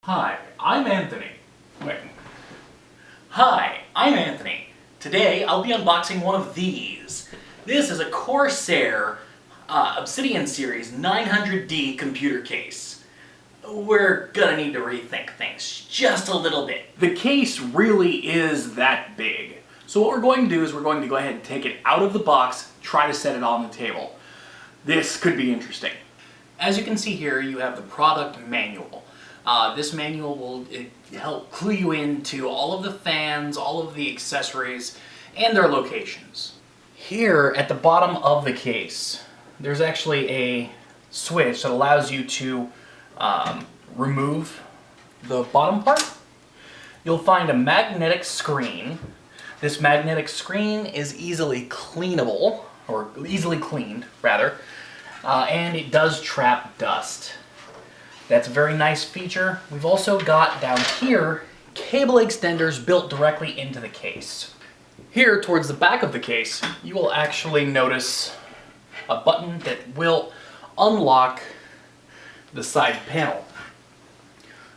Hi, I'm Anthony. Hi, I'm Anthony. Today I'll be unboxing one of these. This is a Corsair Obsidian Series 900d computer case. We're gonna need to rethink things just a little bit. The case really is that big. So what we're going to do is we're going to go ahead and take it out of the box, try to set it on the table. This could be interesting. As you can see here, you have the product manual. This manual will help clue you into all of the fans, all of the accessories, and their locations. Here at the bottom of the case, there's actually a switch that allows you to remove the bottom part. You'll find a magnetic screen. This magnetic screen is easily cleanable, or easily cleaned, rather, and it does trap dust. That's a very nice feature. We've also got down here cable extenders built directly into the case. Here towards the back of the case, you will actually notice a button that will unlock the side panel.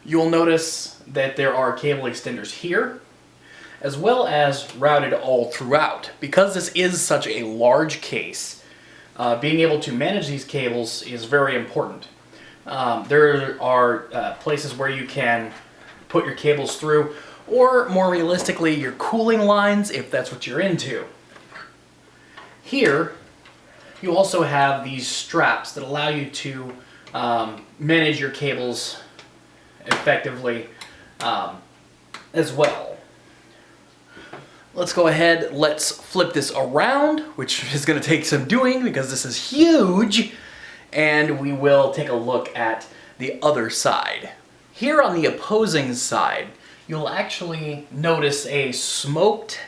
You'll notice that there are cable extenders here, as well as routed all throughout. Because this is such a large case, being able to manage these cables is very important. There are places where you can put your cables through, or more realistically, your cooling lines, if that's what you're into. Here, you also have these straps that allow you to manage your cables effectively as well. Let's go ahead, let's flip this around, which is going to take some doing because this is huge. And we will take a look at the other side. Here on the opposing side, you'll actually notice a smoked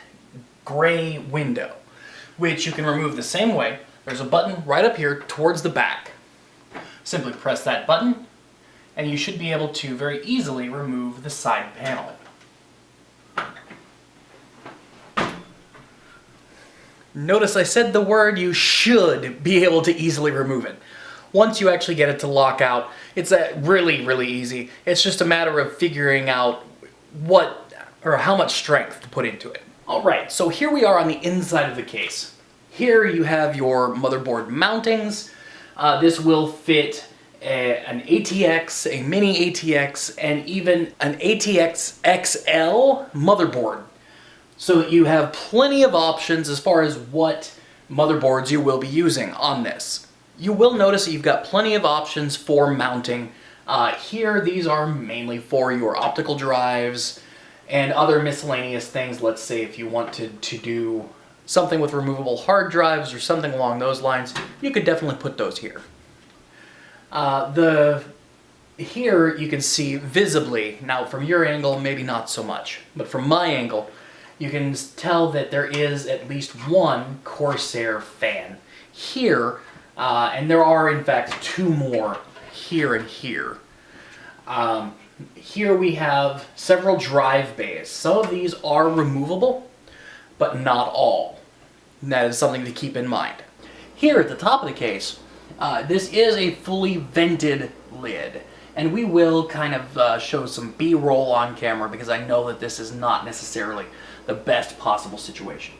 gray window, which you can remove the same way. There's a button right up here towards the back. Simply press that button, and you should be able to very easily remove the side panel. Notice I said the word you should be able to easily remove it. Once you actually get it to lock out, it's really easy. It's just a matter of figuring out what or how much strength to put into it. Alright, so here we are on the inside of the case. Here you have your motherboard mountings. This will fit an ATX, a mini ATX, and even an ATX XL motherboard. So that you have plenty of options as far as what motherboards you will be using on this. You will notice that you've got plenty of options for mounting. Here, these are mainly for your optical drives and other miscellaneous things. Let's say if you wanted to do something with removable hard drives or something along those lines, you could definitely put those here. Here you can see visibly, now from your angle, maybe not so much, but from my angle, you can tell that there is at least one Corsair fan here. And there are, in fact, two more here and here. Here we have several drive bays. Some of these are removable, but not all. And that is something to keep in mind. Here at the top of the case, this is a fully vented lid. And we will kind of show some B-roll on camera because I know that this is not necessarily the best possible situation.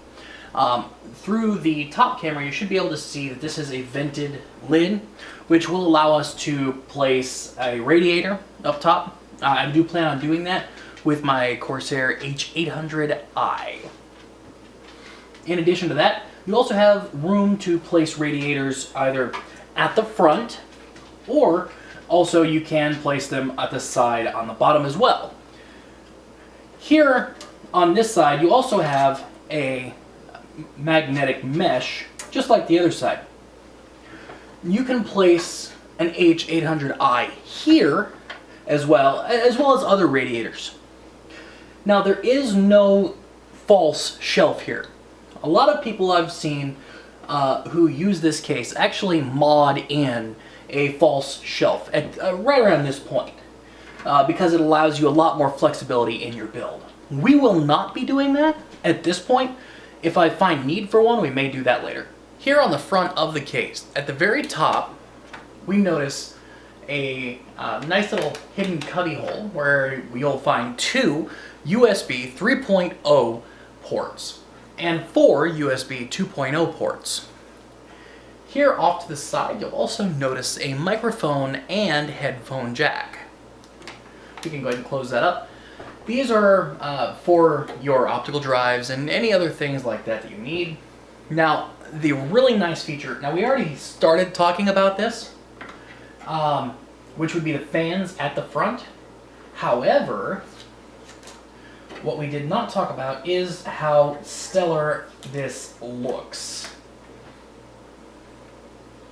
Through the top camera, you should be able to see that this is a vented lid, which will allow us to place a radiator up top. I do plan on doing that with my Corsair H800i. In addition to that, you also have room to place radiators either at the front, or also you can place them at the side on the bottom as well. Here on this side, you also have a magnetic mesh, just like the other side. You can place an H800i here as well as other radiators. Now there is no false shelf here. A lot of people I've seen who use this case actually mod in a false shelf at right around this point because it allows you a lot more flexibility in your build. We will not be doing that at this point. If I find need for one, we may do that later. Here on the front of the case, at the very top, we notice a nice little hidden cubby hole where you'll find 2 USB 3.0 ports and 4 USB 2.0 ports. Here off to the side, you'll also notice a microphone and headphone jack. You can go ahead and close that up. These are for your optical drives and any other things like that that you need. Now, the really nice feature, now we already started talking about this, which would be the fans at the front. However, what we did not talk about is how stellar this looks.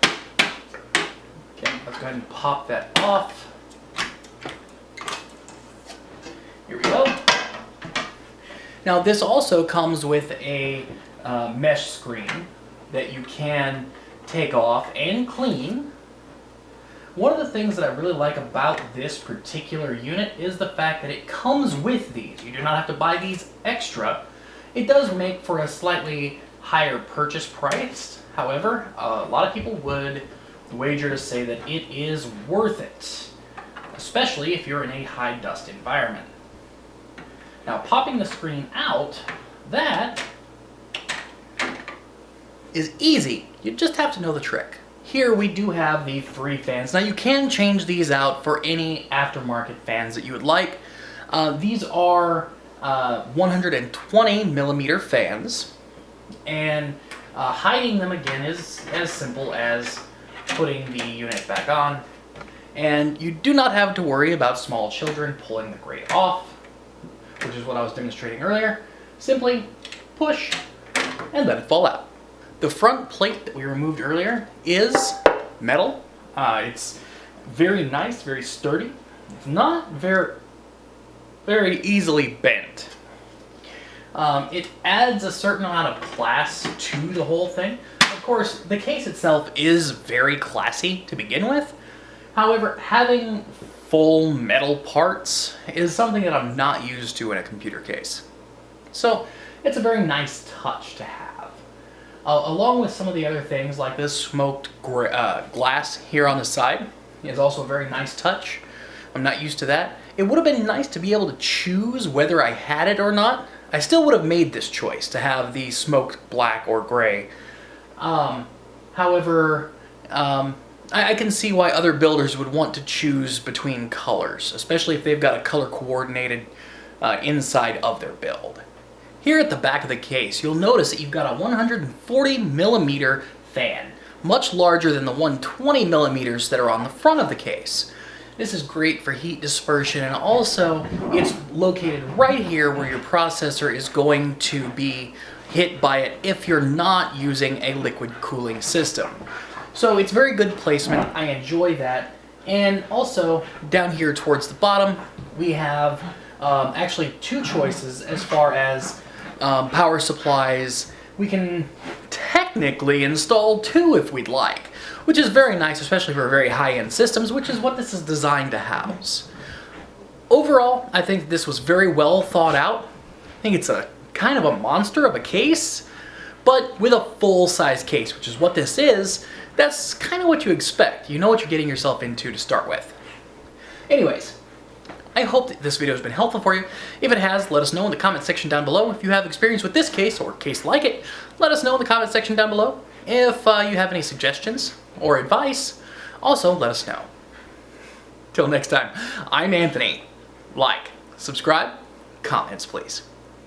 Okay, let's go ahead and pop that off. Here we go. Now this also comes with a mesh screen that you can take off and clean. One of the things that I really like about this particular unit is the fact that it comes with these. You do not have to buy these extra. It does make for a slightly higher purchase price. However, a lot of people would wager to say that it is worth it, especially if you're in a high dust environment. Now, popping the screen out, that is easy. You just have to know the trick. Here we do have the 3 fans. Now you can change these out for any aftermarket fans that you would like. These are 120 millimeter fans, and hiding them again is as simple as putting the unit back on. And you do not have to worry about small children pulling the grate off, which is what I was demonstrating earlier. Simply push and let it fall out. The front plate that we removed earlier is metal. It's very nice, very sturdy. It's not very easily bent. It adds a certain amount of class to the whole thing. Of course, the case itself is very classy to begin with. However, having full metal parts is something that I'm not used to in a computer case. So it's a very nice touch to have. Along with some of the other things like this smoked glass here on the side is also a very nice touch. I'm not used to that. It would have been nice to be able to choose whether I had it or not. I still would have made this choice to have the smoked black or gray. However, I can see why other builders would want to choose between colors, especially if they've got a color coordinated inside of their build. Here at the back of the case, you'll notice that you've got a 140 millimeter fan, much larger than the 120 millimeters that are on the front of the case. This is great for heat dispersion, and also it's located right here where your processor is going to be hit by it if you're not using a liquid cooling system. So it's very good placement. I enjoy that. And also down here towards the bottom, we have actually 2 choices as far as power supplies. We can technically install 2 if we'd like, which is very nice, especially for very high-end systems, which is what this is designed to house. Overall, I think this was very well thought out. I think it's a kind of a monster of a case, but with a full-size case, which is what this is. That's kind of what you expect. You know what you're getting yourself into to start with. Anyways, I hope that this video has been helpful for you. If it has, let us know in the comment section down below. If you have experience with this case or a case like it, let us know in the comment section down below. If you have any suggestions or advice, also let us know. Till next time, I'm Anthony. Like, subscribe, comments please.